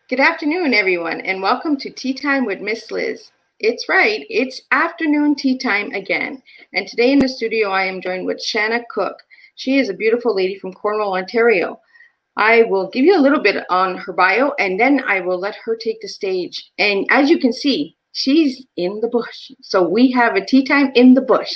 Good afternoon, everyone, and welcome to Tea Time with Miss Liz. It's right, it's afternoon tea time again. And today in the studio, I am joined with Shana Cook. She is a beautiful lady from Cornwall, Ontario. I will give you a little bit on her bio and then I will let her take the stage. And as you can see, she's in the bush. So we have a tea time in the bush.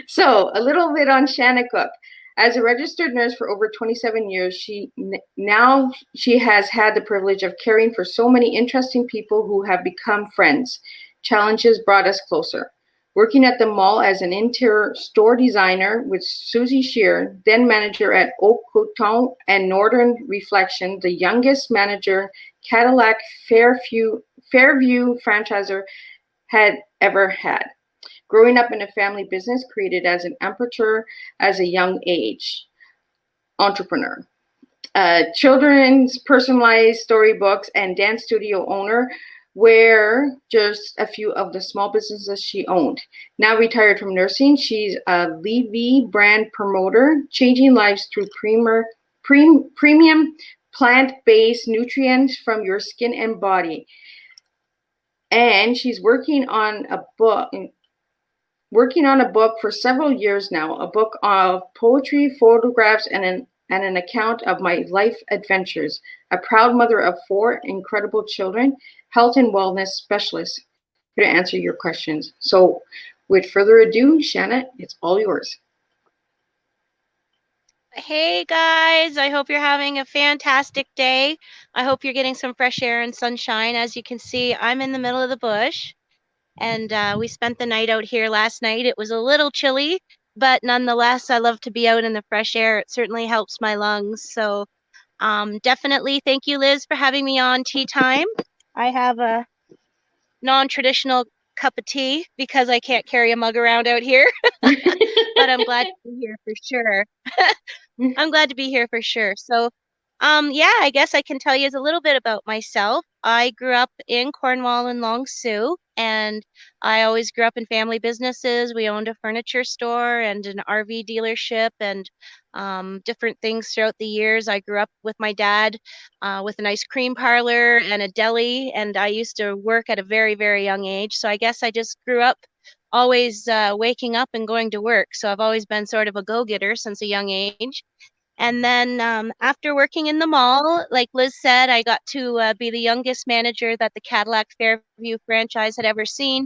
So, a little bit on Shana Cook. As a registered nurse for over 27 years, she has had the privilege of caring for so many interesting people who have become friends. Challenges brought us closer. Working at the mall as an interior store designer with Suzy Sheer, then manager at Coton and Northern Reflection, the youngest manager Cadillac Fairview Franchise had ever had. Growing up in a family business, created as an amateur as a young age, entrepreneur. Children's personalized storybooks and dance studio owner were just a few of the small businesses she owned. Now retired from nursing, she's a Le-Vel Brand Promoter, changing lives through premium plant-based nutrients from your skin and body. And she's working on a book for several years now, a book of poetry, photographs, and an account of my life adventures. A proud mother of four incredible children, health and wellness specialist, here to answer your questions. So, with further ado, Shana, it's all yours. Hey guys, I hope you're having a fantastic day. I hope you're getting some fresh air and sunshine. As you can see, I'm in the middle of the bush, and we spent the night out here last night. It was a little chilly, but nonetheless, I love to be out in the fresh air. It certainly helps my lungs. So, definitely thank you, Liz, for having me on Tea Time. I have a non-traditional cup of tea because I can't carry a mug around out here, but I'm glad to be here for sure. I'm glad to be here for sure. So, yeah, I guess I can tell you a little bit about myself. I grew up in Cornwall and Long Sault, and I always grew up in family businesses. We owned a furniture store and an RV dealership and different things throughout the years. I grew up with my dad with an ice cream parlor and a deli, and I used to work at a very, very young age. So I guess I just grew up always waking up and going to work. So I've always been sort of a go-getter since a young age. And then after working in the mall, like Liz said, I got to be the youngest manager that the Cadillac Fairview franchise had ever seen,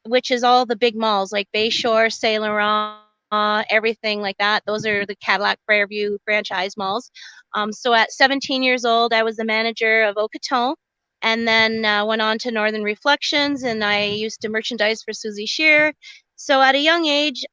which is all the big malls like Bayshore, Saint Laurent, everything like that. Those are the Cadillac Fairview franchise malls. So at 17 years old, I was the manager of Coton, and then went on to Northern Reflections, and I used to merchandise for Suzy Sheer. So at a young age,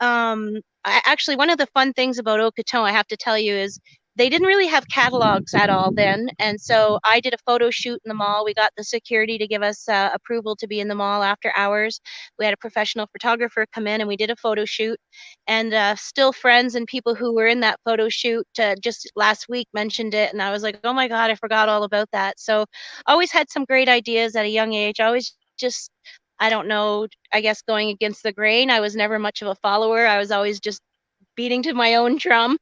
actually, one of the fun things about Coton, I have to tell you, is they didn't really have catalogs at all then. And so I did a photo shoot in the mall. We got the security to give us approval to be in the mall after hours. We had a professional photographer come in and we did a photo shoot. And still friends and people who were in that photo shoot just last week mentioned it. And I was like, oh my God, I forgot all about that. So always had some great ideas at a young age. Always just I don't know, I guess going against the grain. I was never much of a follower. I was always just beating to my own drum.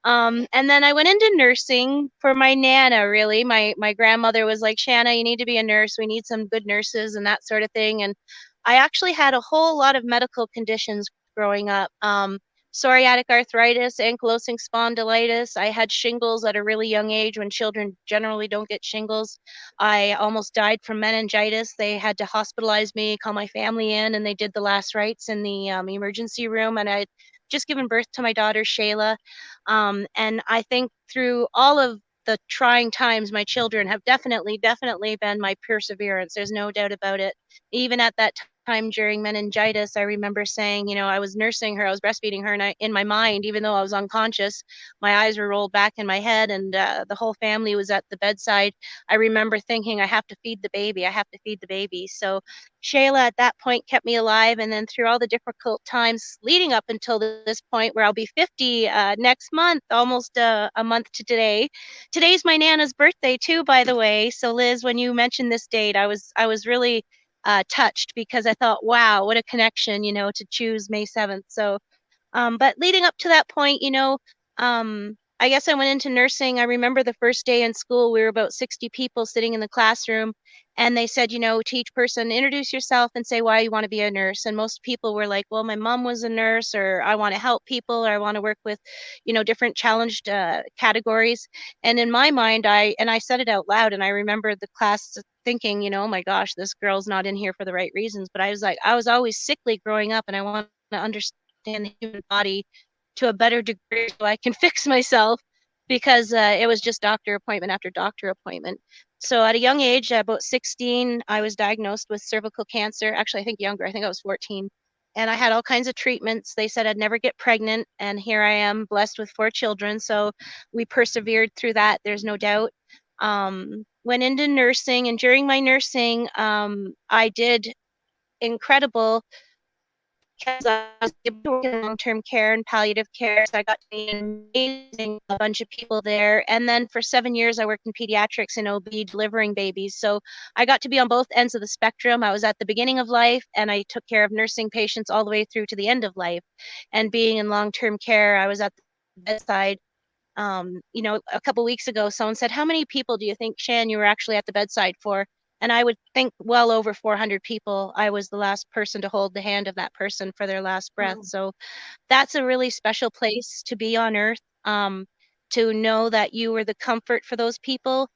And then I went into nursing for my nana, really. My grandmother was like, Shanna, you need to be a nurse. We need some good nurses and that sort of thing. And I actually had a whole lot of medical conditions growing up. Psoriatic arthritis, ankylosing spondylitis. I had shingles at a really young age when children generally don't get shingles. I almost died from meningitis. They had to hospitalize me, call my family in, and they did the last rites in the emergency room. And I just given birth to my daughter, Shayla. And I think through all of the trying times, my children have definitely been my perseverance. There's no doubt about it. Even at that time during meningitis, I remember saying, I was nursing her, I was breastfeeding her, and in my mind, even though I was unconscious, my eyes were rolled back in my head, and the whole family was at the bedside. I remember thinking, I have to feed the baby. I have to feed the baby. So Shayla at that point kept me alive. And then through all the difficult times leading up until this point where I'll be 50 next month, almost a month to today. Today's my Nana's birthday too, by the way. So Liz, when you mentioned this date, I was really touched because I thought, wow, what a connection, to choose May 7th. So, but leading up to that point, I guess I went into nursing. I remember the first day in school, we were about 60 people sitting in the classroom, and they said, to each person, introduce yourself and say why you want to be a nurse. And most people were like, well, my mom was a nurse, or I want to help people, or I want to work with, different challenged categories. And in my mind, I said it out loud, and I remember the class thinking, oh my gosh, this girl's not in here for the right reasons. But I was like, I was always sickly growing up, and I want to understand the human body to a better degree so I can fix myself, because it was just doctor appointment after doctor appointment. So at a young age, about 16, I was diagnosed with cervical cancer. Actually, I think younger. I think I was 14. And I had all kinds of treatments. They said I'd never get pregnant. And here I am, blessed with 4 children. So we persevered through that. There's no doubt. Went into nursing. And during my nursing, I did incredible, because I was able to work in long-term care and palliative care. So I got to meet an amazing bunch of people there. And then for 7 years, I worked in pediatrics and OB delivering babies. So I got to be on both ends of the spectrum. I was at the beginning of life, and I took care of nursing patients all the way through to the end of life. And being in long-term care, I was at the bedside. A couple weeks ago, someone said, how many people do you think, Shan, you were actually at the bedside for? And I would think well over 400 people. I was the last person to hold the hand of that person for their last breath. Oh. So that's a really special place to be on earth, to know that you were the comfort for those people.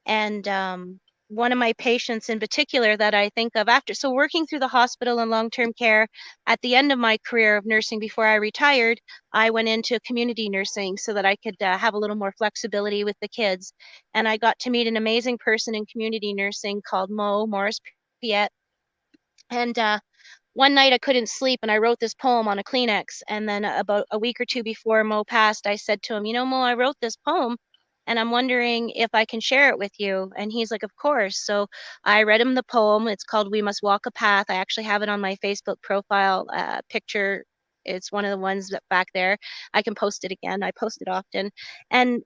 And one of my patients in particular that I think of after, so working through the hospital and long-term care, at the end of my career of nursing before I retired, I went into community nursing so that I could have a little more flexibility with the kids. And I got to meet an amazing person in community nursing called Morris Piet. And one night I couldn't sleep, and I wrote this poem on a Kleenex. And then about a week or two before Mo passed, I said to him, Mo, I wrote this poem, and I'm wondering if I can share it with you. And he's like, of course. So I read him the poem. It's called We Must Walk a Path. I actually have it on my Facebook profile picture. It's one of the ones that back there. I can post it again. I post it often. And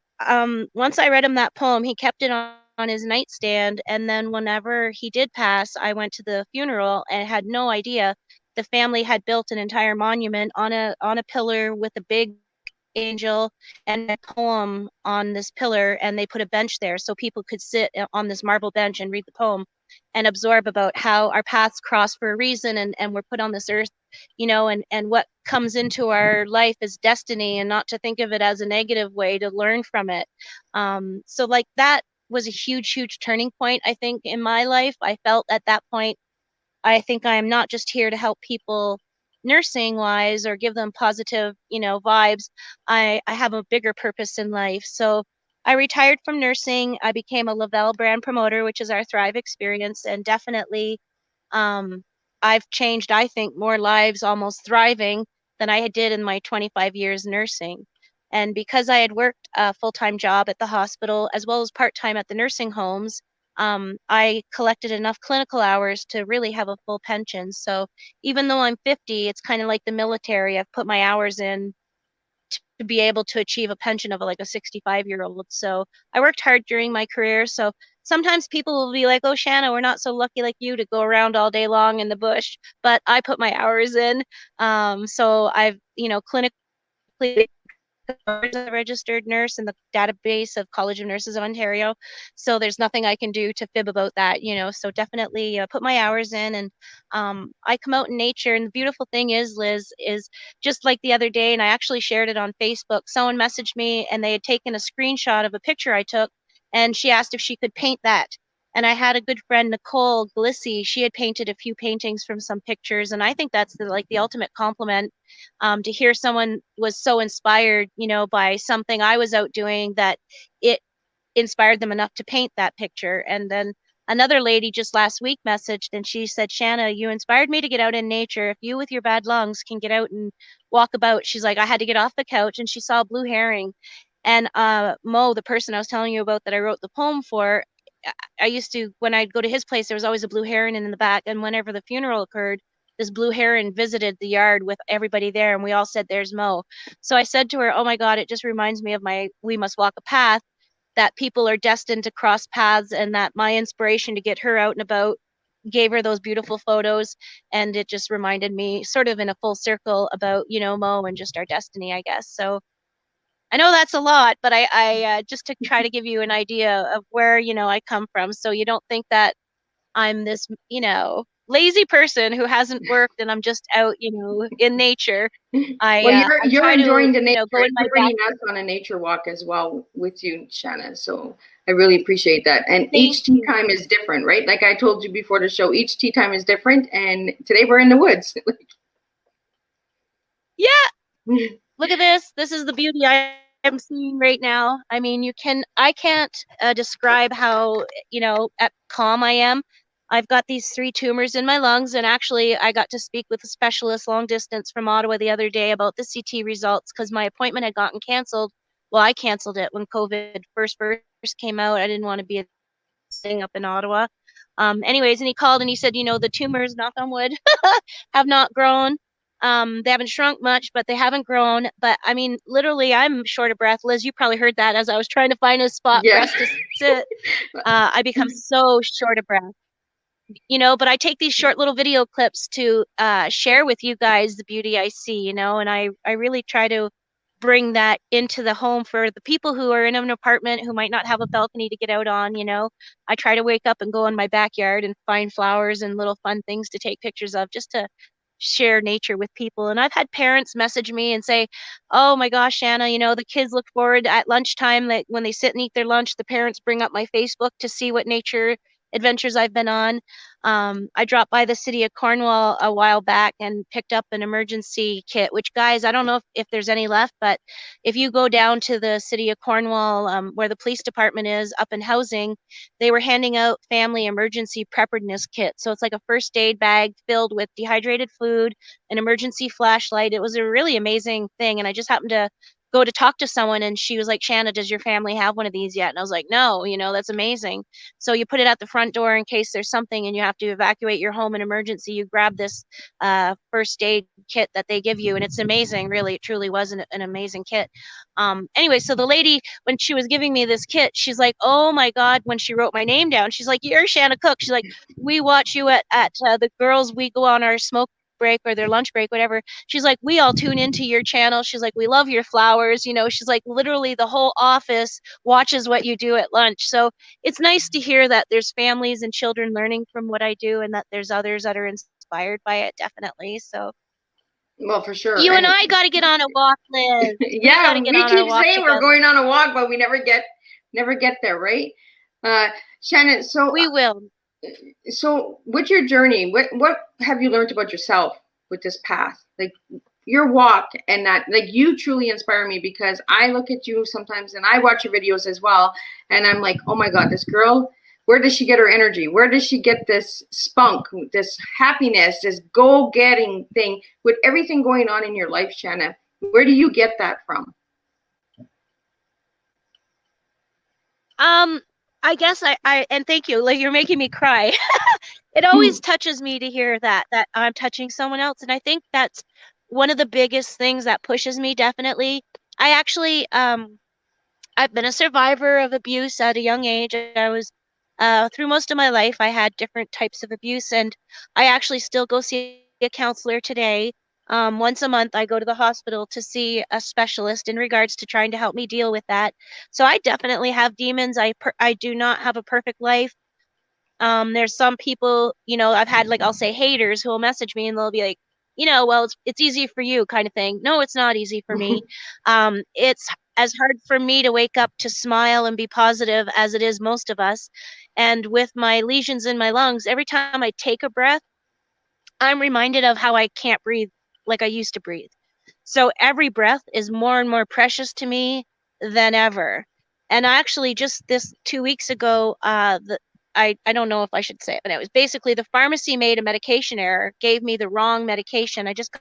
once I read him that poem, he kept it on his nightstand. And then whenever he did pass, I went to the funeral and had no idea the family had built an entire monument on a pillar with a big angel and a poem on this pillar, and they put a bench there so people could sit on this marble bench and read the poem and absorb about how our paths cross for a reason, and we're put on this earth, and what comes into our life is destiny, and not to think of it as a negative way, to learn from it. So like that was a huge turning point, I think, in my life. I felt at that point, I think I am not just here to help people nursing wise or give them positive, vibes. I have a bigger purpose in life. So I retired from nursing. I became a Le-Vel Brand Promoter, which is our Thrive experience. And definitely, um, I've changed, I think, more lives almost thriving than I did in my 25 years nursing. And because I had worked a full-time job at the hospital as well as part-time at the nursing homes, I collected enough clinical hours to really have a full pension. So even though I'm 50, it's kind of like the military. I've put my hours in to be able to achieve a pension of like a 65-year-old. So I worked hard during my career. So sometimes people will be like, oh, Shanna, we're not so lucky like you to go around all day long in the bush, but I put my hours in. So I've, clinically as a registered nurse in the database of College of Nurses of Ontario. So there's nothing I can do to fib about that, So definitely put my hours in, and I come out in nature. And the beautiful thing is, Liz, is just like the other day, and I actually shared it on Facebook. Someone messaged me, and they had taken a screenshot of a picture I took, and she asked if she could paint that. And I had a good friend, Nicole Glissy. She had painted a few paintings from some pictures, and I think that's the ultimate compliment, to hear someone was so inspired, by something I was out doing, that it inspired them enough to paint that picture. And then another lady just last week messaged, and she said, Shanna, you inspired me to get out in nature. If you with your bad lungs can get out and walk about, she's like, I had to get off the couch, and she saw a blue herring. And Mo, the person I was telling you about that I wrote the poem for, I used to, when I'd go to his place, there was always a blue heron in the back. And whenever the funeral occurred, this blue heron visited the yard with everybody there, and we all said, there's Mo. So I said to her, oh my God, it just reminds me of my We Must Walk a Path, that people are destined to cross paths, and that my inspiration to get her out and about gave her those beautiful photos. And it just reminded me, sort of in a full circle, about, Mo and just our destiny, I guess. So I know that's a lot, but I just to try to give you an idea of where, I come from. So you don't think that I'm this, lazy person who hasn't worked and I'm just out, in nature. Well, I you're try to, enjoying the nature, go in and my we're back. bringing us on a nature walk as well with you, Shanna. So I really appreciate that. And Thank each tea you. time is different, right? Like I told you before the show, each tea time is different. And today we're in the woods. Yeah, look at this. This is the beauty I'm seeing right now. I mean, I can't describe how, at calm I am. I've got these 3 tumors in my lungs, and actually, I got to speak with a specialist long distance from Ottawa the other day about the CT results because my appointment had gotten canceled. Well, I canceled it when COVID first came out. I didn't want to be staying up in Ottawa. Anyways, and he called and he said, the tumors, knock on wood, have not grown. They haven't shrunk much, but they haven't grown. But I mean, literally, I'm short of breath. Liz, you probably heard that as I was trying to find a spot for Yeah. us to sit. I become so short of breath. But I take these short little video clips to share with you guys the beauty I see, and I really try to bring that into the home for the people who are in an apartment who might not have a balcony to get out on. I try to wake up and go in my backyard and find flowers and little fun things to take pictures of just to share nature with people. And I've had parents message me and say, "Oh my gosh, Shanna, the kids look forward at lunchtime, like when they sit and eat their lunch, the parents bring up my Facebook to see what nature adventures I've been on." I dropped by the city of Cornwall a while back and picked up an emergency kit, which, guys, I don't know if there's any left, but if you go down to the city of Cornwall, where the police department is up in housing, they were handing out family emergency preparedness kits. So it's like a first aid bag filled with dehydrated food, an emergency flashlight. It was a really amazing thing. And I just happened to go to talk to someone and she was like, "Shanna, does your family have one of these yet?" And I was like, "No, that's amazing." So you put it at the front door in case there's something and you have to evacuate your home in emergency. You grab this first aid kit that they give you, and it's amazing. Really, it truly was an amazing kit. Anyway, so the lady, when she was giving me this kit, she's like, "Oh my God," when she wrote my name down, she's like, "You're Shanna Cook." She's like, "We watch you at the girls, we go on our smoke break or their lunch break, whatever." She's like, "We all tune into your channel." She's like, "We love your flowers." She's like, literally the whole office watches what you do at lunch. So it's nice to hear that there's families and children learning from what I do and that there's others that are inspired by it, definitely. So Well, for sure. you and And I got to get on a walk, Liz. We got yeah, to get we on our keep walk saying we're together. going on a walk, but we never get there, right? Shannon, We will. so with your journey, what have you learned about yourself with this path? Like your walk and that, like, you truly inspire me because I look at you sometimes and I watch your videos as well, and I'm like, oh my God, this girl, where does she get her energy? Where does she get this spunk, this happiness, this goal-getting thing with everything going on in your life, Shanna? Where do you get that from? I guess and thank you. Like, you're making me cry. It always touches me to hear that I'm touching someone else, and I think that's one of the biggest things that pushes me, definitely. I actually I've been a survivor of abuse at a young age. I was through most of my life I had different types of abuse, and I actually still go see a counselor today. Once a month I go to the hospital to see a specialist in regards to trying to help me deal with that. So I definitely have demons. I do not have a perfect life. There's some people, I've had, like, I'll say haters who will message me and they'll be like, "Well, it's easy for you," kind of thing. No, it's not easy for me. It's as hard for me to wake up to smile and be positive as it is most of us. And with my lesions in my lungs, every time I take a breath, I'm reminded of how I can't breathe like I used to breathe. So every breath is more and more precious to me than ever. And actually, just this 2 weeks ago, I don't know if I should say it, but it was basically the pharmacy made a medication error, gave me the wrong medication. I just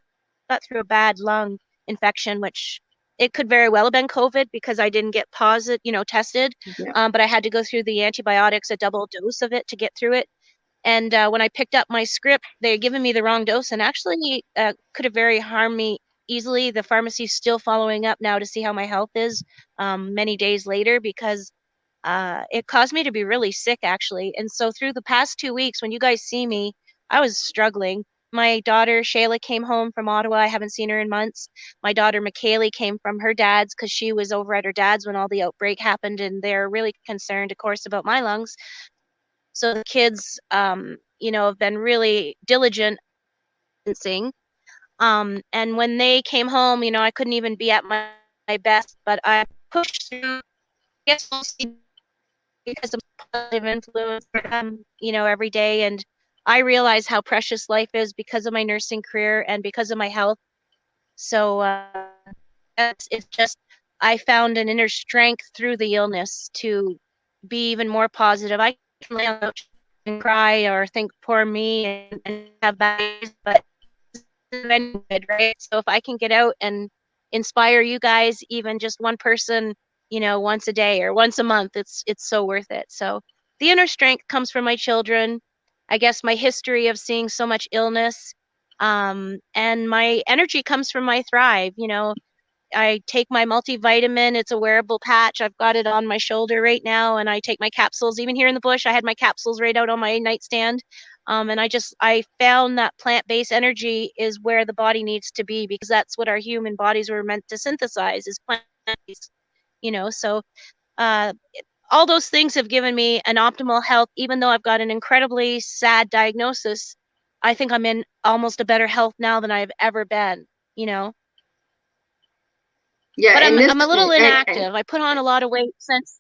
got through a bad lung infection, which it could very well have been COVID because I didn't get positive, tested. Yeah. But I had to go through the antibiotics, a double dose of it to get through it. And when I picked up my script, they had given me the wrong dose and actually could have very harmed me easily. The pharmacy's still following up now to see how my health is many days later because it caused me to be really sick, actually. And so through the past 2 weeks, when you guys see me, I was struggling. My daughter Shayla came home from Ottawa. I haven't seen her in months. My daughter McKaylee came from her dad's because she was over at her dad's when all the outbreak happened, and they're really concerned, of course, about my lungs. So the kids, have been really diligent in sing. And when they came home, I couldn't even be at my best, but I pushed through, I guess mostly because of positive influence for them, every day. And I realize how precious life is because of my nursing career and because of my health. So it's just, I found an inner strength through the illness to be even more positive. I can lay on the couch and cry or think poor me and have bad days, but good, right? So if I can get out and inspire you guys, even just one person, once a day or once a month, it's so worth it. So the inner strength comes from my children. I guess my history of seeing so much illness, and my energy comes from my Thrive. I take my multivitamin. It's a wearable patch. I've got it on my shoulder right now, and I take my capsules. Even here in the bush, I had my capsules right out on my nightstand. And I found that plant-based energy is where the body needs to be, because that's what our human bodies were meant to synthesize, is plant-based. So uh, all those things have given me an optimal health, even though I've got an incredibly sad diagnosis. I think I'm in almost a better health now than I've ever been, Yeah, But and this, I'm a little and inactive. I put on a lot of weight since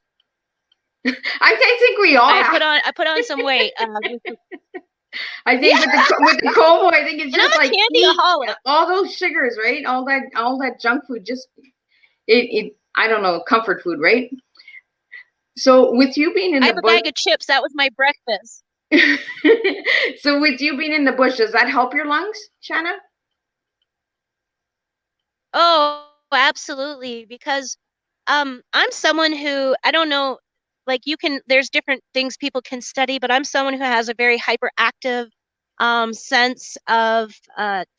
I think we all have. I put on some weight. I think with the Como, I think it's And I'm just a like eat candyaholic. all those sugars, right? All that junk food, just it I don't know, comfort food, right? So with you being in I the have a bush, bag of chips. That was my breakfast. so with you being in the bush, does that help your lungs, Shanna? Oh, absolutely. Because I'm someone who, I don't know, like there's different things people can study, but I'm someone who has a very hyperactive sense of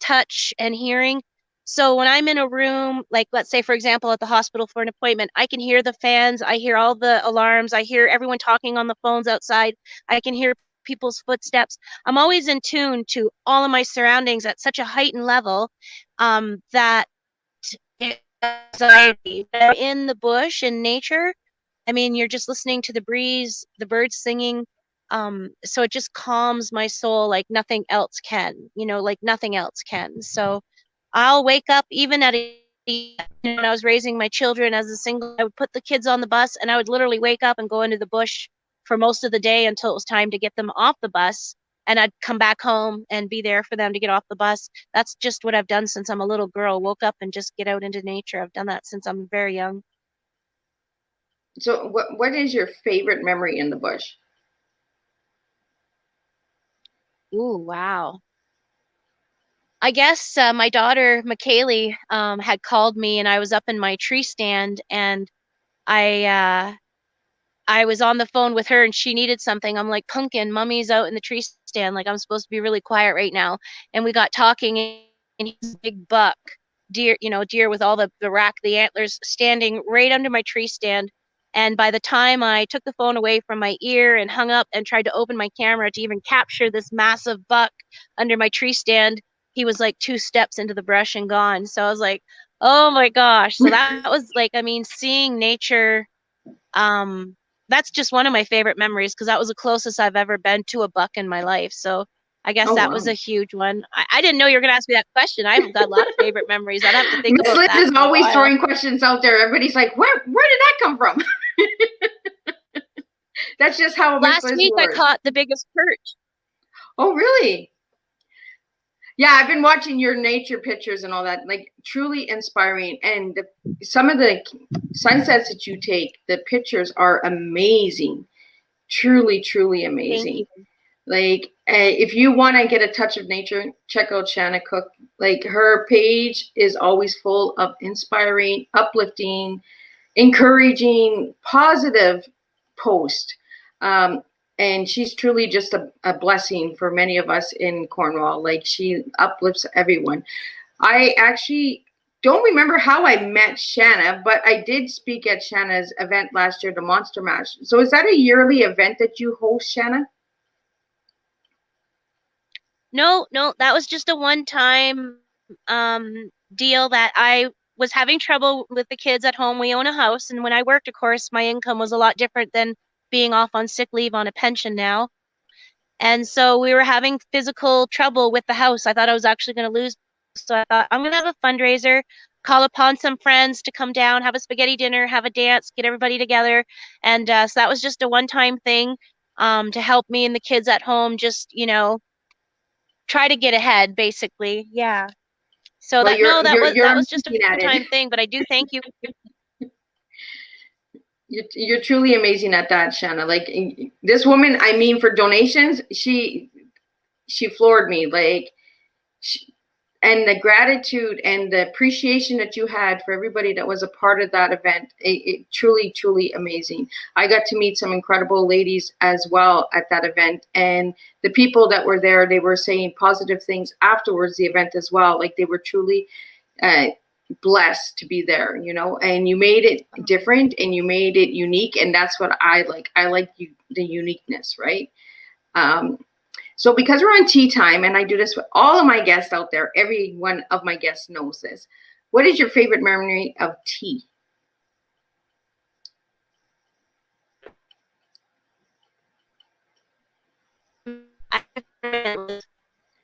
touch and hearing. So when I'm in a room, like let's say, for example, at the hospital for an appointment, I can hear the fans, I hear all the alarms, I hear everyone talking on the phones outside, I can hear people's footsteps. I'm always in tune to all of my surroundings at such a heightened level, that anxiety. In the bush in nature, I mean, you're just listening to the breeze, the birds singing. So it just calms my soul like nothing else can, like nothing else can. So I'll wake up even at when I was raising my children as a single, I would put the kids on the bus and I would literally wake up and go into the bush for most of the day until it was time to get them off the bus. And I'd come back home and be there for them to get off the bus. That's just what I've done since I'm a little girl. Woke up and just get out into nature. I've done that since I'm very young. So what is your favorite memory in the bush? Ooh, wow. I guess my daughter McKaylee had called me, and I was up in my tree stand, and I I was on the phone with her and she needed something. I'm like, Pumpkin, mommy's out in the tree stand. Like, I'm supposed to be really quiet right now. And we got talking, and he's a big buck, deer, deer with all the antlers standing right under my tree stand. And by the time I took the phone away from my ear and hung up and tried to open my camera to even capture this massive buck under my tree stand, he was like 2 steps into the brush and gone. So I was like, oh my gosh. So that was like, I mean, seeing nature, um, that's just one of my favorite memories because that was the closest I've ever been to a buck in my life. So I guess Oh that was wow. a huge one. I didn't know you were going to ask me that question. I've got a lot of favorite memories. I'd have to think Miss about Liz that is for a always while. throwing questions out there. Everybody's like, where did that come from? That's just how Miss Last Liz week I works. caught the biggest perch. Oh really? Yeah, I've been watching your nature pictures and all that, like truly inspiring. And some of the sunsets that you take, the pictures are amazing. Truly, truly Thank amazing. you. Like, if you want to get a touch of nature, check out Shana Cook. Like, her page is always full of inspiring, uplifting, encouraging, positive posts. And she's truly just a blessing for many of us in Cornwall. Like, she uplifts everyone. I actually don't remember how I met Shanna, but I did speak at Shanna's event last year, the Monster Mash. So is that a yearly event that you host, Shanna? No, that was just a one-time deal that I was having trouble with the kids at home. We own a house, and when I worked, of course, my income was a lot different than being off on sick leave on a pension now. And so we were having physical trouble with the house. I thought I was actually going to lose. So I thought, I'm going to have a fundraiser, call upon some friends to come down, have a spaghetti dinner, have a dance, get everybody together. And so that was just a one-time thing to help me and the kids at home just, try to get ahead, basically. Yeah. So Well, that no, you're that was just a amazing at one-time it. thing, but I do thank you. You're truly amazing at that, Shanna. Like this woman, I mean, for donations, she floored me. Like, and the gratitude and the appreciation that you had for everybody that was a part of that event, it truly, truly amazing. I got to meet some incredible ladies as well at that event, and the people that were there, they were saying positive things afterwards the event as well. Like they were truly blessed to be there, and you made it different and you made it unique, and that's what I like. I like the uniqueness, right? So because we're on tea time, and I do this with all of my guests out there, every one of my guests knows this. What is your favorite memory of tea?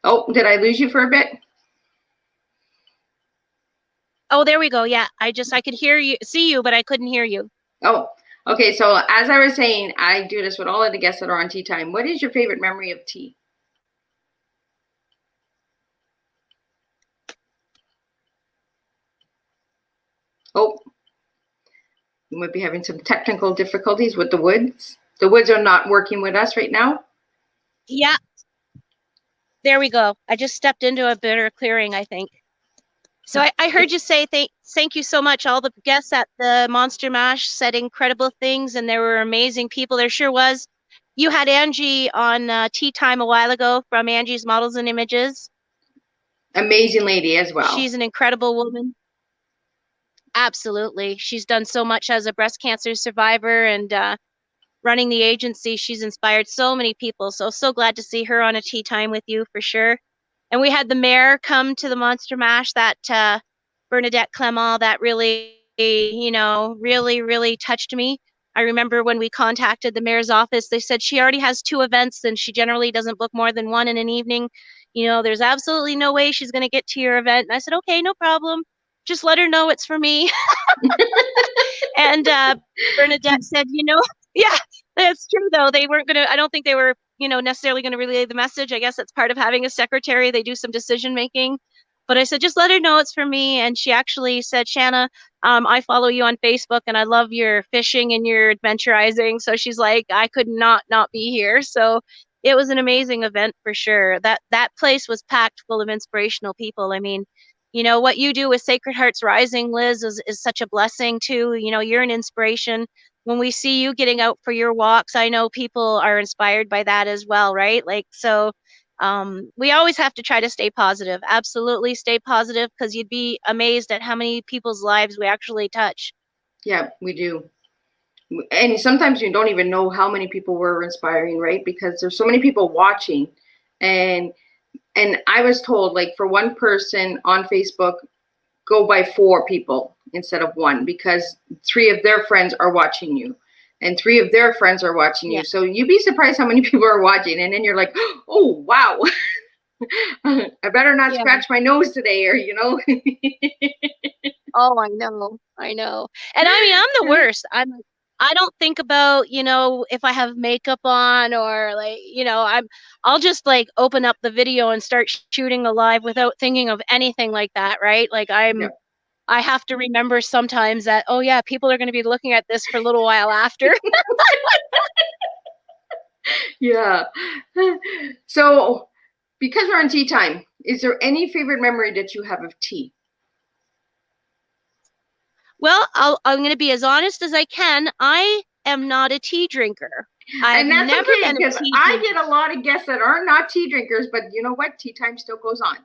Oh, did I lose you for a bit? Oh, there we go. Yeah, I could hear you, see you, but I couldn't hear you. Oh, okay. So as I was saying, I do this with all of the guests that are on tea time. What is your favorite memory of tea? Oh, you might be having some technical difficulties with the woods. The woods are not working with us right now. Yeah. There we go. I just stepped into a bitter clearing, I think. So I heard you say thank you so much. All the guests at the Monster Mash said incredible things, and there were amazing people. There sure was. You had Angie on Teatime a while ago from Angie's Models and Images. Amazing lady as well. She's an incredible woman. Absolutely. She's done so much as a breast cancer survivor, and running the agency, she's inspired so many people. So glad to see her on a tea time with you for sure. And we had the mayor come to the Monster Mash, that Bernadette Clement, that really, really touched me. I remember when we contacted the mayor's office, they said she already has 2 events and she generally doesn't book more than 1 in an evening. There's absolutely no way she's going to get to your event. And I said, okay, no problem. Just let her know it's for me. And Bernadette said, yeah, that's true, though. They weren't going to, I don't think they were, necessarily going to relay the message. I guess that's part of having a secretary. They do some decision making. But I said, just let her know it's for me. And she actually said, Shanna, I follow you on Facebook and I love your fishing and your adventurizing. So she's like, I could not be here. So it was an amazing event for sure. That place was packed full of inspirational people. I mean, what you do with Sacred Hearts Rising, Liz, is such a blessing too. You're an inspiration. When we see you getting out for your walks, I know people are inspired by that as well, right? Like, so we always have to try to stay positive. Absolutely stay positive, because you'd be amazed at how many people's lives we actually touch. Yeah, we do. And sometimes you don't even know how many people we're inspiring, right? Because there's so many people watching. And I was told, like, for one person on Facebook, go by 4 people instead of 1, because 3 of their friends are watching you and 3 of their friends are watching you. So you'd be surprised how many people are watching. And then you're like, oh, wow. I better not scratch my nose today, or, Oh, I know. And I mean, I'm the worst. I don't think about, if I have makeup on, or like, I'll just like open up the video and start shooting live without thinking of anything like that, right? Like I have to remember sometimes that, oh yeah, people are going to be looking at this for a little while after. Yeah. So because we're on tea time, is there any favorite memory that you have of tea? Well, I'm going to be as honest as I can. I am not a tea drinker. And that's never okay, because I get a lot of guests that are not tea drinkers, but you know what? Tea time still goes on.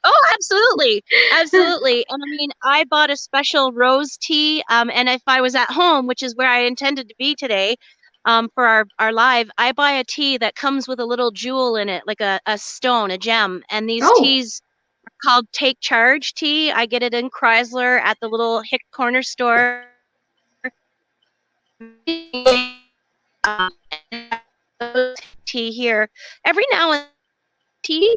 Oh, absolutely. Absolutely. And I mean, I bought a special rose tea. And if I was at home, which is where I intended to be today, for our live, I buy a tea that comes with a little jewel in it, like a stone, a gem. And these Oh, teas are called Take Charge tea. I get it in Chrysler at the little Hick corner store. Tea here every now and tea.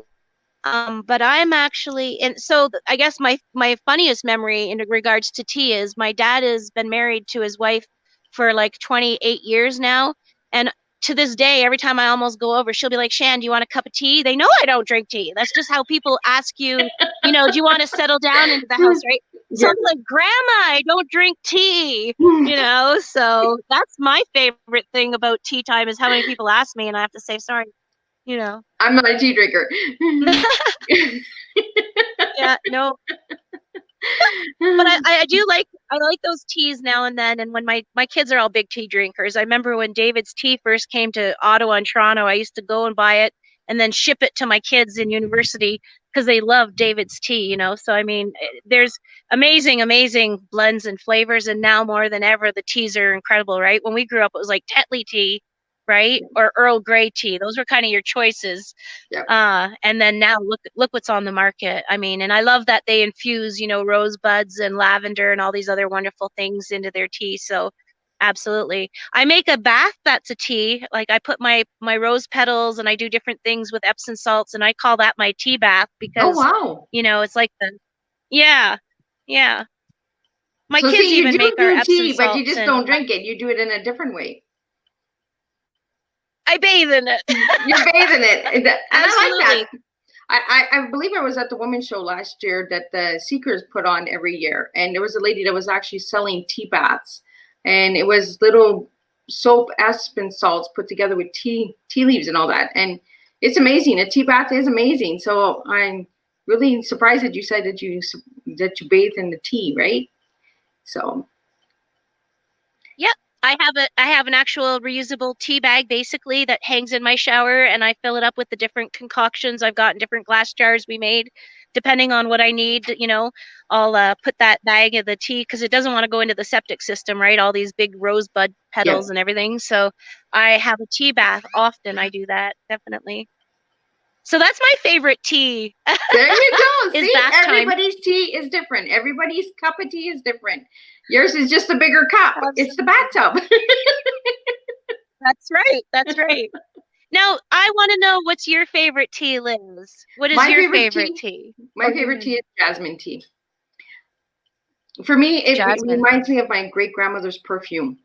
But I'm actually, and so I guess my funniest memory in regards to tea is my dad has been married to his wife for like 28 years now, and to this day, every time I almost go over, she'll be like, "Shan, do you want a cup of tea?" They know I don't drink tea. That's just how people ask you, do you want to settle down into the house, right? So yeah. I'm like, "Grandma, I don't drink tea." So that's my favorite thing about tea time is how many people ask me, and I have to say sorry. I'm not a tea drinker. Yeah, no, but I do I like those teas now and then. And when my kids are all big tea drinkers, I remember when David's tea first came to Ottawa and Toronto, I used to go and buy it and then ship it to my kids in university because they love David's tea. So I mean, there's amazing blends and flavors, and now more than ever, the teas are incredible, right? When we grew up, it was like Tetley tea, right, or Earl Grey tea. Those were kind of your choices. Yep. And then now look what's on the market. I mean, and I love that they infuse, rosebuds and lavender and all these other wonderful things into their tea. So absolutely. I make a bath that's a tea. Like I put my rose petals and I do different things with Epsom salts, and I call that my tea bath Oh, because, wow. it's like yeah. Yeah. My So kids see, you even do make our do Epsom tea, but you salts, just and don't drink it. You do it in a different way. I bathe in it. You're bathing it. And I like Absolutely. that. I believe I was at the women's show last year that the Seekers put on every year. And there was a lady that was actually selling tea baths. And it was little soap Epsom salts put together with tea leaves and all that. And it's amazing. A tea bath is amazing. So I'm really surprised that you said that you bathe in the tea, right? So Yep. I have an actual reusable tea bag basically that hangs in my shower, and I fill it up with the different concoctions I've got in different glass jars we made. Depending on what I need, I'll put that bag of the tea because it doesn't want to go into the septic system, right? All these big rosebud yeah. petals and everything. So I have a tea bath often. I do that definitely. So that's my favorite tea. There you go. Is See, bath time. everybody's tea is different. Everybody's cup of tea is different. Yours is just a bigger cup. Absolutely. It's the bathtub. That's right. That's right. Now, I want to know, what's your favorite tea, Liz? What is your favorite tea? My favorite tea is jasmine tea. For me, it reminds me of my great grandmother's perfume.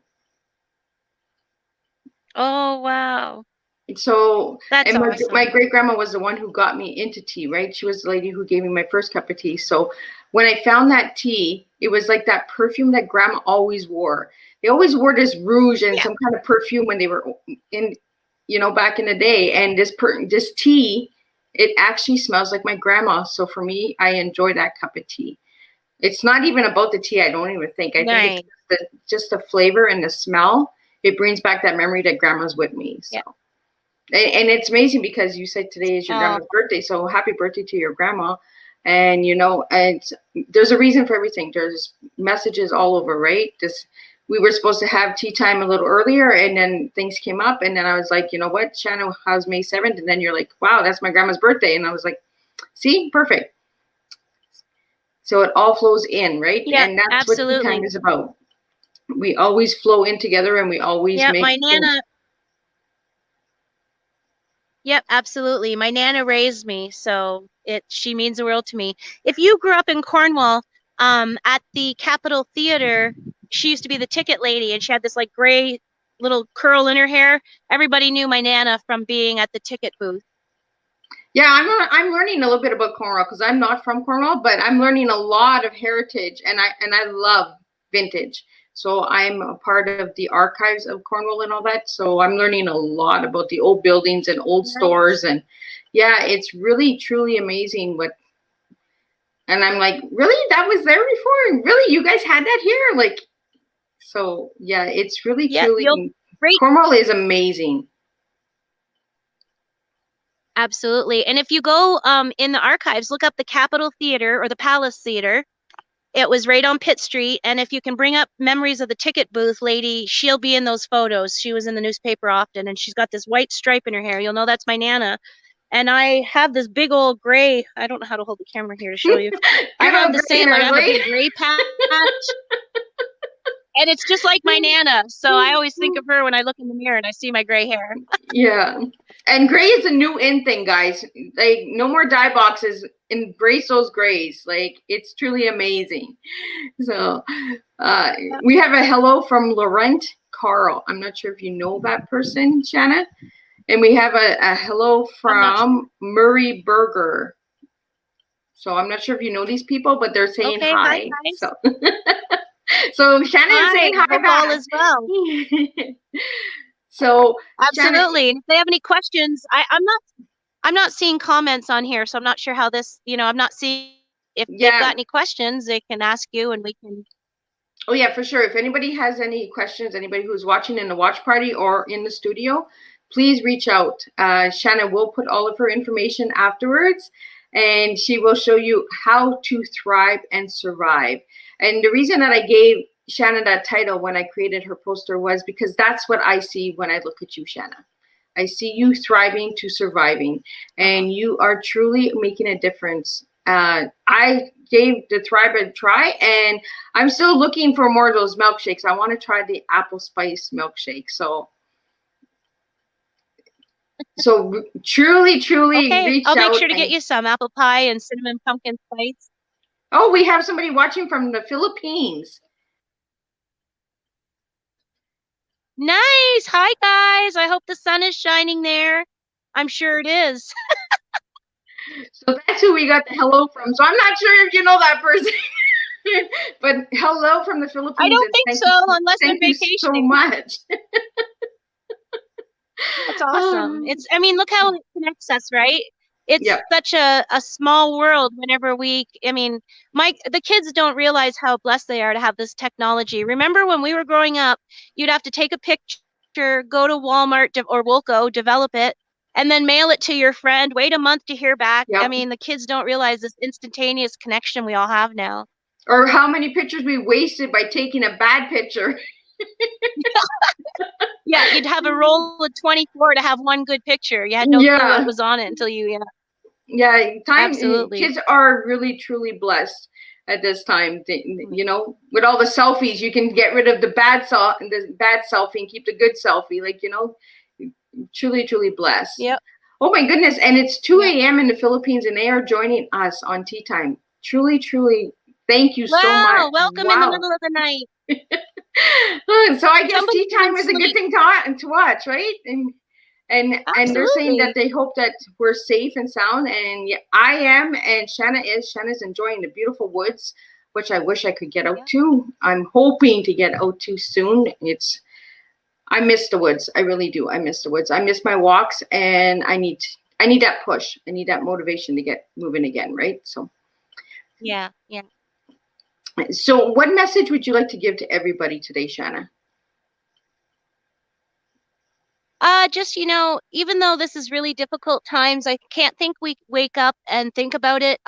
Oh, wow. So, that's and awesome. my great grandma was the one who got me into tea, right? She was the lady who gave me my first cup of tea. So when I found that tea, it was like that perfume that grandma always wore. They always wore this rouge and some kind of perfume when they were in, back in the day. And this tea, it actually smells like my grandma. So for me, I enjoy that cup of tea. It's not even about the tea. I don't even think. I think it's just the flavor and the smell. It brings back that memory that grandma's with me. So. Yeah. And it's amazing because you said today is your grandma's birthday. So happy birthday to your grandma. And, and there's a reason for everything. There's messages all over, right? We were supposed to have tea time a little earlier, and then things came up. And then I was like, you know what? Shana has May 7th. And then you're like, wow, that's my grandma's birthday. And I was like, see, perfect. So it all flows in, right? Yeah, and that's absolutely. what tea time is about. We always flow in together, and we always make my Nana. Yep, absolutely. My Nana raised me, so she means the world to me. If you grew up in Cornwall, at the Capitol Theater, she used to be the ticket lady, and she had this like gray little curl in her hair. Everybody knew my Nana from being at the ticket booth. Yeah, I'm learning a little bit about Cornwall because I'm not from Cornwall, but I'm learning a lot of heritage, and I love vintage. So I'm a part of the archives of Cornwall and all that. So I'm learning a lot about the old buildings and old stores, and yeah, it's really truly amazing what. And I'm like, really, that was there before? Really, you guys had that here? Like, so yeah, it's really truly. Cornwall is amazing. Absolutely. And if you go in the archives, look up the Capitol Theater or the Palace Theater. It was right on Pitt Street. And if you can bring up memories of the ticket booth lady, she'll be in those photos. She was in the newspaper often, and she's got this white stripe in her hair. You'll know that's my Nana. And I have this big old gray, I don't know how to hold the camera here to show you. I have the same, like I have a big gray patch. And it's just like my Nana. So I always think of her when I look in the mirror and I see my gray hair. Yeah. And gray is a new in thing, guys. Like, no more dye boxes. Embrace those grays. Like, it's truly amazing. So we have a hello from Laurent Carl. I'm not sure if you know that person, Shanna. And we have a hello from Murray Berger. So I'm not sure if you know these people, but they're saying hi. So, so Shanna is saying hi back as well. So absolutely. Shanna, and if they have any questions, I'm not seeing comments on here, so I'm not sure how this, I'm not seeing if they've got any questions, they can ask you and we can. Oh yeah, for sure. If anybody has any questions, anybody who's watching in the watch party or in the studio, please reach out. Shanna will put all of her information afterwards, and she will show you how to thrive and survive. And the reason that I gave Shanna that title when I created her poster was because that's what I see when I look at you, Shanna. I see you thriving to surviving, and you are truly making a difference. I gave the Thrive a try, and I'm still looking for more of those milkshakes. I want to try the apple spice milkshake. So truly reach out. I'll make sure to get you some apple pie and cinnamon pumpkin spice. Oh, we have somebody watching from the Philippines. Nice. Hi, guys. I hope the sun is shining there. I'm sure it is. So that's who we got the hello from. So I'm not sure if you know that person. But hello from the Philippines. I don't think so, unless they're vacationing. Thank you so much. That's awesome. Look how it connects us, right? It's such a small world whenever the kids don't realize how blessed they are to have this technology. Remember when we were growing up, you'd have to take a picture, go to Walmart or Woolco, develop it, and then mail it to your friend, wait a month to hear back. Yep. The kids don't realize this instantaneous connection we all have now. Or how many pictures we wasted by taking a bad picture. Yeah, you'd have a roll of 24 to have one good picture. You had no clue what was on it until you, Absolutely. Kids are really, truly blessed at this time. With all the selfies, you can get rid of the bad selfie and keep the good selfie. Truly blessed. Yep. Oh my goodness. And it's 2 a.m. in the Philippines, and they are joining us on Teatime. Truly, thank you so much. Welcome in the middle of the night. So I guess Teatime is a good thing to watch, right? And they're saying that they hope that we're safe and sound, and I am, and Shanna's enjoying the beautiful woods, which I wish I could get out to. I'm hoping to get out to soon. I miss the woods. I really do. I miss the woods. I miss my walks, and I need that push. I need that motivation to get moving again, right? So yeah. So what message would you like to give to everybody today, Shanna? Just, even though this is really difficult times, I can't think we wake up and think about it.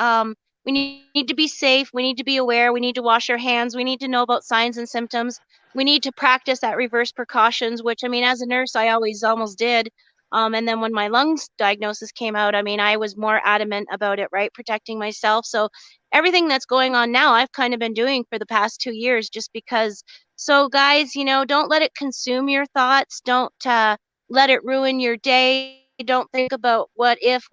We need to be safe. We need to be aware. We need to wash our hands. We need to know about signs and symptoms. We need to practice that reverse precautions, which, as a nurse, I always almost did. And then when my lungs diagnosis came out, I was more adamant about it, right? Protecting myself. So everything that's going on now, I've kind of been doing for the past 2 years, just because. So guys, don't let it consume your thoughts. Don't let it ruin your day. Don't think about what if,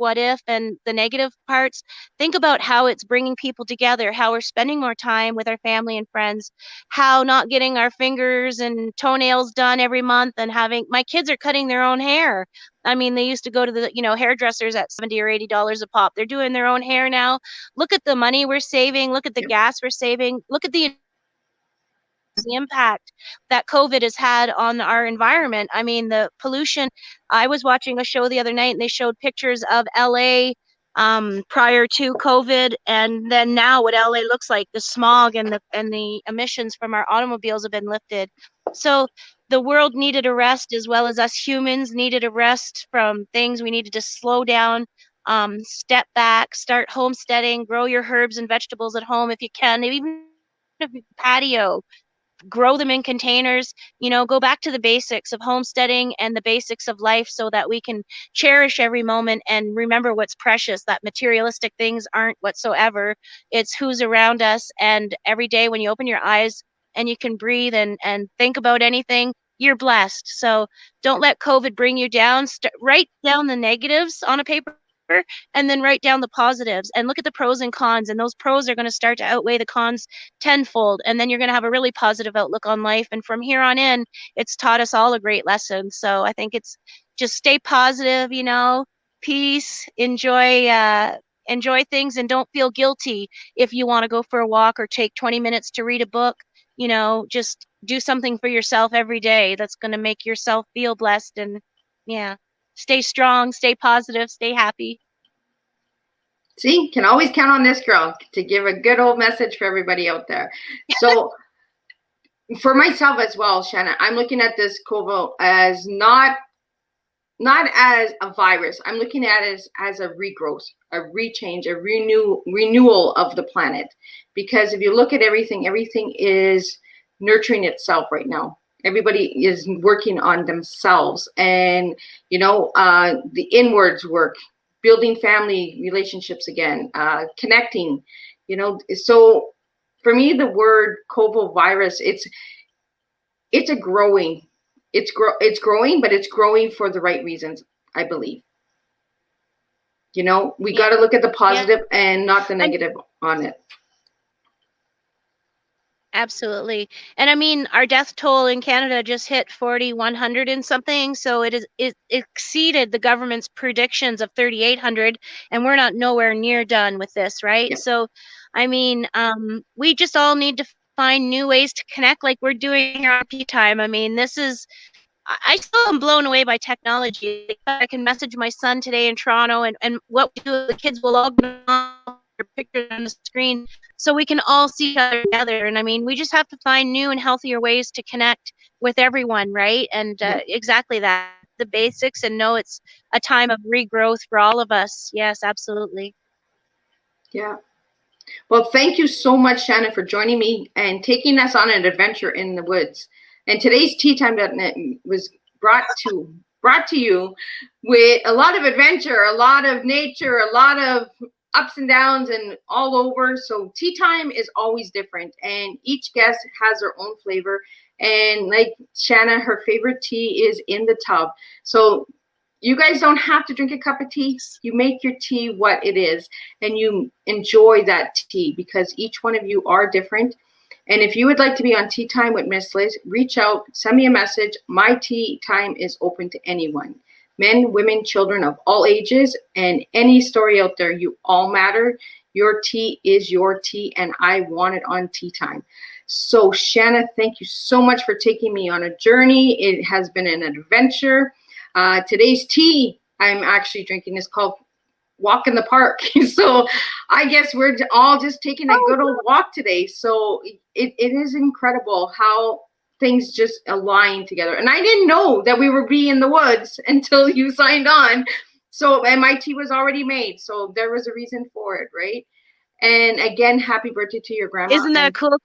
and the negative parts. Think about how it's bringing people together, how we're spending more time with our family and friends, how not getting our fingers and toenails done every month, and my kids are cutting their own hair. They used to go to the, hairdressers at $70 or $80 a pop. They're doing their own hair now. Look at the money we're saving. Look at the gas we're saving. Look at the impact that COVID has had on our environment. The pollution. I was watching a show the other night, and they showed pictures of LA prior to COVID, and then now what LA looks like. The smog and the emissions from our automobiles have been lifted. So the world needed a rest, as well as us humans needed a rest from things. We needed to slow down, step back, start homesteading, grow your herbs and vegetables at home if you can. Even of your patio, grow them in containers, go back to the basics of homesteading and the basics of life so that we can cherish every moment and remember what's precious, that materialistic things aren't whatsoever. It's who's around us. And every day when you open your eyes and you can breathe and think about anything, you're blessed. So don't let COVID bring you down. Write down the negatives on a paper and then write down the positives and look at the pros and cons. And those pros are going to start to outweigh the cons tenfold. And then you're going to have a really positive outlook on life. And from here on in, it's taught us all a great lesson. So I think it's just stay positive, peace, enjoy things, and don't feel guilty if you want to go for a walk or take 20 minutes to read a book. Just do something for yourself every day that's going to make yourself feel blessed. And yeah, stay strong, stay positive, stay happy. See, can always count on this girl to give a good old message for everybody out there. So for myself as well, Shana, I'm looking at this COVID as not as a virus. I'm looking at it as a regrowth, a rechange, a renewal of the planet. Because if you look at everything is nurturing itself right now. Everybody is working on themselves, and the inwards work, building family relationships again, connecting. So for me, the word COVID virus, it's growing, but it's growing for the right reasons, I believe. We got to look at the positive and not the negative on it. Absolutely. And I mean, our death toll in Canada just hit 4,100 and something. So it exceeded the government's predictions of 3,800, and we're not nowhere near done with this, right? Yeah. So, I mean, we just all need to find new ways to connect like we're doing here on Teatime. I mean, I still am blown away by technology. I can message my son today in Toronto, and what we do, the kids will log on their pictures on the screen so we can all see each other together. And I mean, we just have to find new and healthier ways to connect with everyone, right? And exactly that, the basics, and know it's a time of regrowth for all of us. Yes, absolutely. Yeah. Well, thank you so much, Shannon, for joining me and taking us on an adventure in the woods. And today's Teatime.net was brought to you with a lot of adventure, a lot of nature, a lot of ups and downs and all over. So Teatime is always different, and each guest has their own flavor. And like Shanna, her favorite tea is in the tub. So you guys don't have to drink a cup of tea. You make your tea what it is, and you enjoy that tea, because each one of you are different. And if you would like to be on Teatime with Miss Liz, reach out, send me a message. My Teatime is open to anyone. Men, women, children of all ages, and any story out there. You all matter. Your tea is your tea, and I want it on Teatime. So, Shanna, thank you so much for taking me on a journey. It has been an adventure. Today's tea I'm actually drinking is called Walk in the Park. So I guess we're all just taking a good old walk today. So it is incredible how things just align together. And I didn't know that we would be in the woods until you signed on. So, and my tea was already made. So there was a reason for it, right? And again, happy birthday to your grandma. Isn't that cool?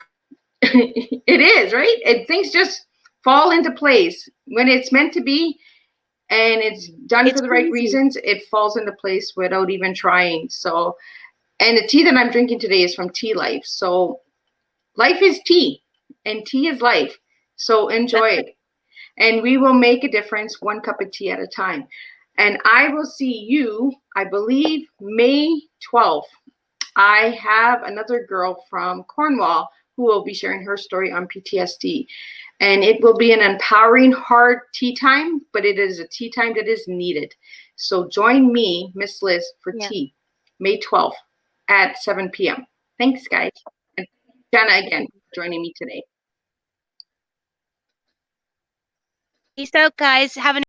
It is, right? And things just fall into place when it's meant to be. And it's done for the right reasons. It falls into place without even trying. So, and the tea that I'm drinking today is from Tea Life. So life is tea, and tea is life. So enjoy it. And we will make a difference one cup of tea at a time. And I will see you, I believe, May 12th. I have another girl from Cornwall who will be sharing her story on PTSD. And it will be an empowering, hard tea time, but it is a tea time that is needed. So join me, Miss Liz, for tea, May 12th at 7 p.m. Thanks, guys. And Jana, again, for joining me today. Peace out, guys. Have an